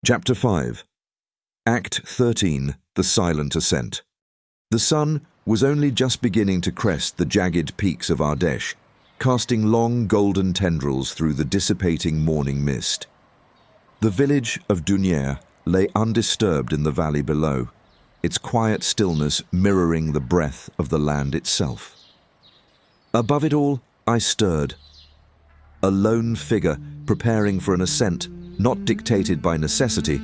Chapter 5. Act 13. The Silent Ascent. The sun was only just beginning to crest the jagged peaks of Ardèche, casting long golden tendrils through the dissipating morning mist. The village of Dunière lay undisturbed in the valley below, its quiet stillness mirroring the breath of the land itself. Above it all, I stirred. A lone figure preparing for an ascent not dictated by necessity,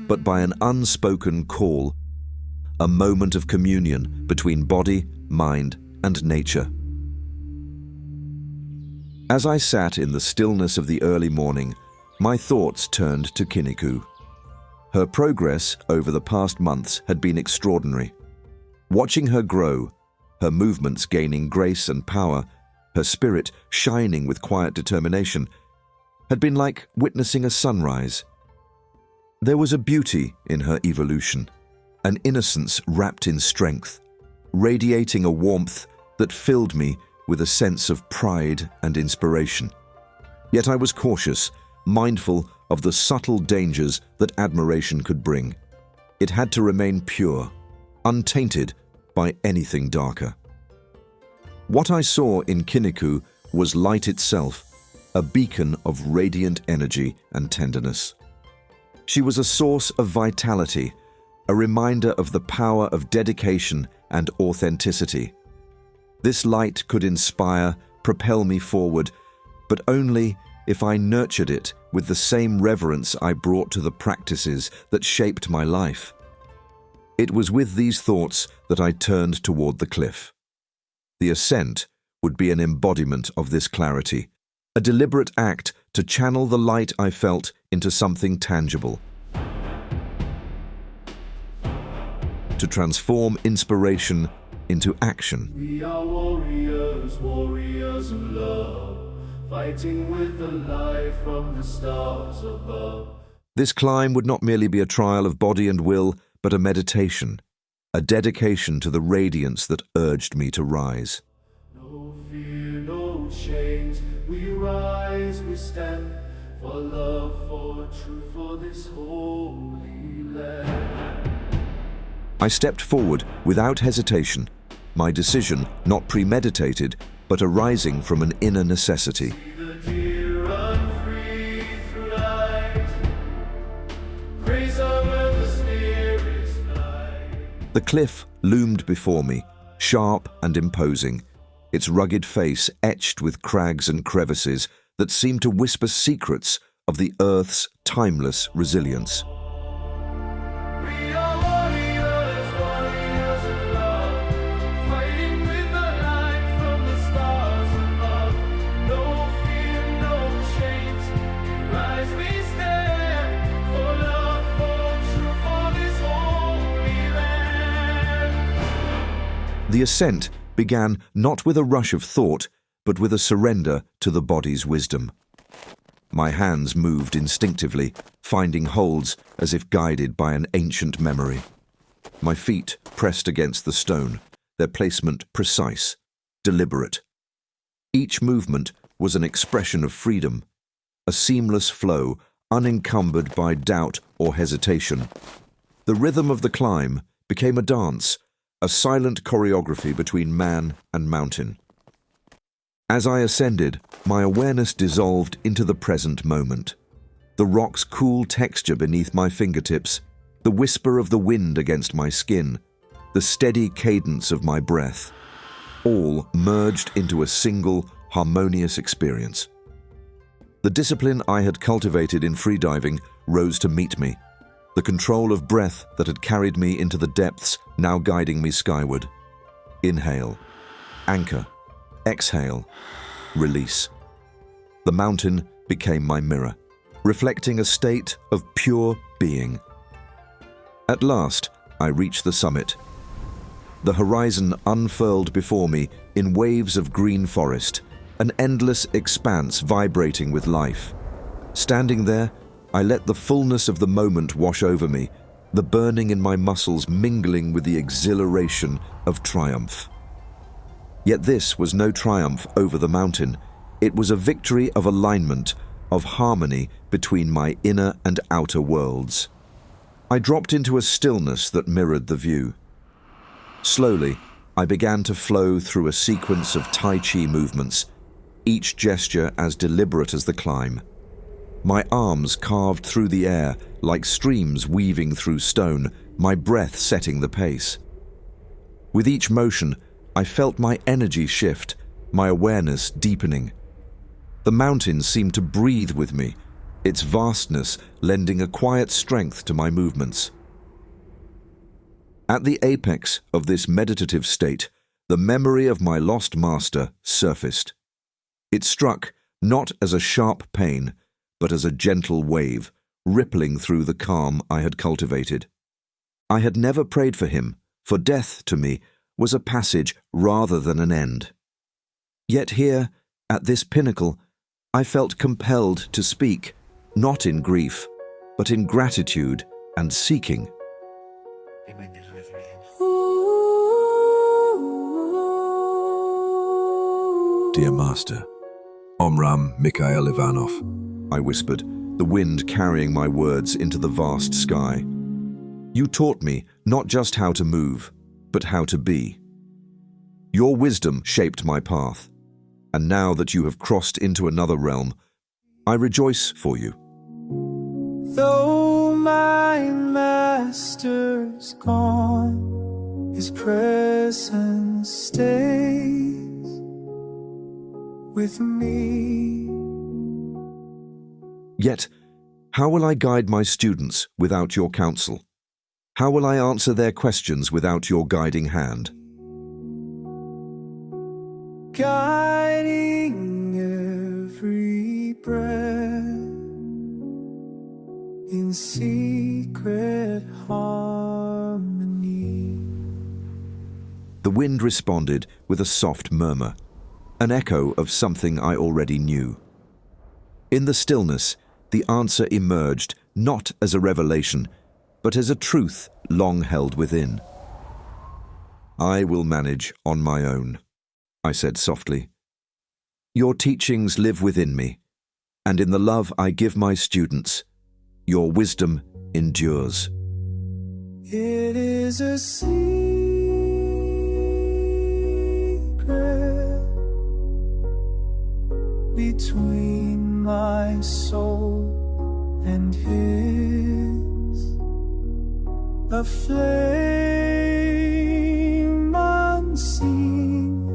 but by an unspoken call, a moment of communion between body, mind, and nature. As I sat in the stillness of the early morning, my thoughts turned to Kinniku. Her progress over the past months had been extraordinary. Watching her grow, her movements gaining grace and power, her spirit shining with quiet determination, had been like witnessing a sunrise. There was a beauty in her evolution, an innocence wrapped in strength, radiating a warmth that filled me with a sense of pride and inspiration. Yet I was cautious, mindful of the subtle dangers that admiration could bring. It had to remain pure, untainted by anything darker. What I saw in Kinniku was light itself, a beacon of radiant energy and tenderness. She was a source of vitality, a reminder of the power of dedication and authenticity. This light could inspire, propel me forward, but only if I nurtured it with the same reverence I brought to the practices that shaped my life. It was with these thoughts that I turned toward the cliff. The ascent would be an embodiment of this clarity, a deliberate act to channel the light I felt into something tangible, to transform inspiration into action. We are warriors, warriors of love, fighting with the light from the stars above. This climb would not merely be a trial of body and will, but a meditation, a dedication to the radiance that urged me to rise. No fear, no chains, we rise, we stand, for love, for truth, for this holy land. I stepped forward without hesitation, my decision not premeditated, but arising from an inner necessity. See the deer run free through light, grace over the spirits fly. The cliff loomed before me, sharp and imposing, its rugged face etched with crags and crevices that seemed to whisper secrets of the earth's timeless resilience. We are warriors, warriors of love, fighting with the light from the stars above. No fear, no chains, we rise, we stand, for love, for truth, for this holy land. The ascent began not with a rush of thought, but with a surrender to the body's wisdom. My hands moved instinctively, finding holds as if guided by an ancient memory. My feet pressed against the stone, their placement precise, deliberate. Each movement was an expression of freedom, a seamless flow, unencumbered by doubt or hesitation. The rhythm of the climb became a dance, a silent choreography between man and mountain. As I ascended, my awareness dissolved into the present moment. The rock's cool texture beneath my fingertips, the whisper of the wind against my skin, the steady cadence of my breath, all merged into a single, harmonious experience. The discipline I had cultivated in freediving rose to meet me, the control of breath that had carried me into the depths now guiding me skyward. Inhale, anchor, exhale, release. The mountain became my mirror, reflecting a state of pure being. At last, I reached the summit. The horizon unfurled before me in waves of green forest, an endless expanse vibrating with life. Standing there, I let the fullness of the moment wash over me, the burning in my muscles mingling with the exhilaration of triumph. Yet this was no triumph over the mountain. It was a victory of alignment, of harmony between my inner and outer worlds. I dropped into a stillness that mirrored the view. Slowly, I began to flow through a sequence of Tai Chi movements, each gesture as deliberate as the climb. My arms carved through the air like streams weaving through stone, my breath setting the pace. With each motion, I felt my energy shift, my awareness deepening. The mountains seemed to breathe with me, its vastness lending a quiet strength to my movements. At the apex of this meditative state, the memory of my lost master surfaced. It struck not as a sharp pain, but as a gentle wave, rippling through the calm I had cultivated. I had never prayed for him, for death to me was a passage rather than an end. Yet here, at this pinnacle, I felt compelled to speak, not in grief, but in gratitude and seeking. Dear Master, Omram Mikhail Ivanov, I whispered, the wind carrying my words into the vast sky. You taught me not just how to move, but how to be. Your wisdom shaped my path, and now that you have crossed into another realm, I rejoice for you. Though my master's gone, his presence stays with me. Yet, how will I guide my students without your counsel? How will I answer their questions without your guiding hand? Guiding every breath in secret harmony. The wind responded with a soft murmur, an echo of something I already knew. In the stillness, the answer emerged not as a revelation, but as a truth long held within. I will manage on my own, I said softly. Your teachings live within me, and in the love I give my students, your wisdom endures. It is a secret between my soul and his, a flame unseen,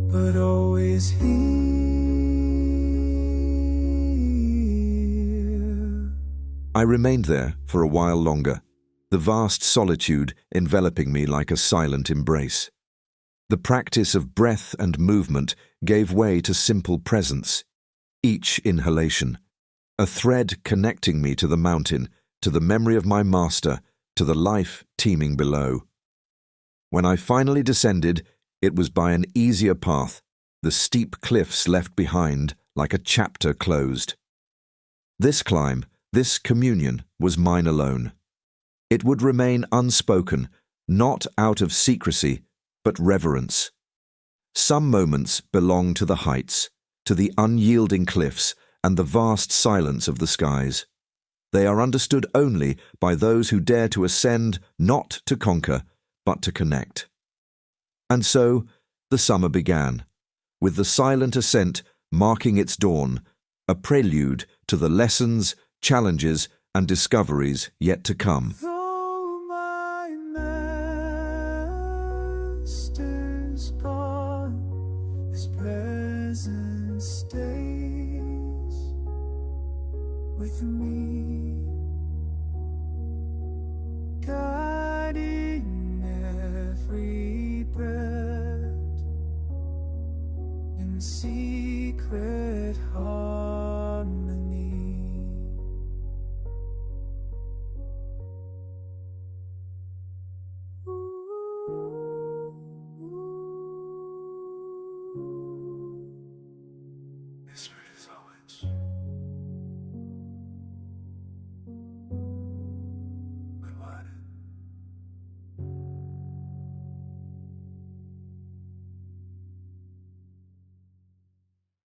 but always here. I remained there for a while longer, the vast solitude enveloping me like a silent embrace. The practice of breath and movement gave way to simple presence, each inhalation, a thread connecting me to the mountain, to the memory of my master, to the life teeming below. When I finally descended, it was by an easier path, the steep cliffs left behind like a chapter closed. This climb, this communion, was mine alone. It would remain unspoken, not out of secrecy, but reverence. Some moments belong to the heights, to the unyielding cliffs and the vast silence of the skies. They are understood only by those who dare to ascend not to conquer, but to connect. And so, the summer began, with the silent ascent marking its dawn, a prelude to the lessons, challenges, and discoveries yet to come. Though my master's gone, his presence stays with me.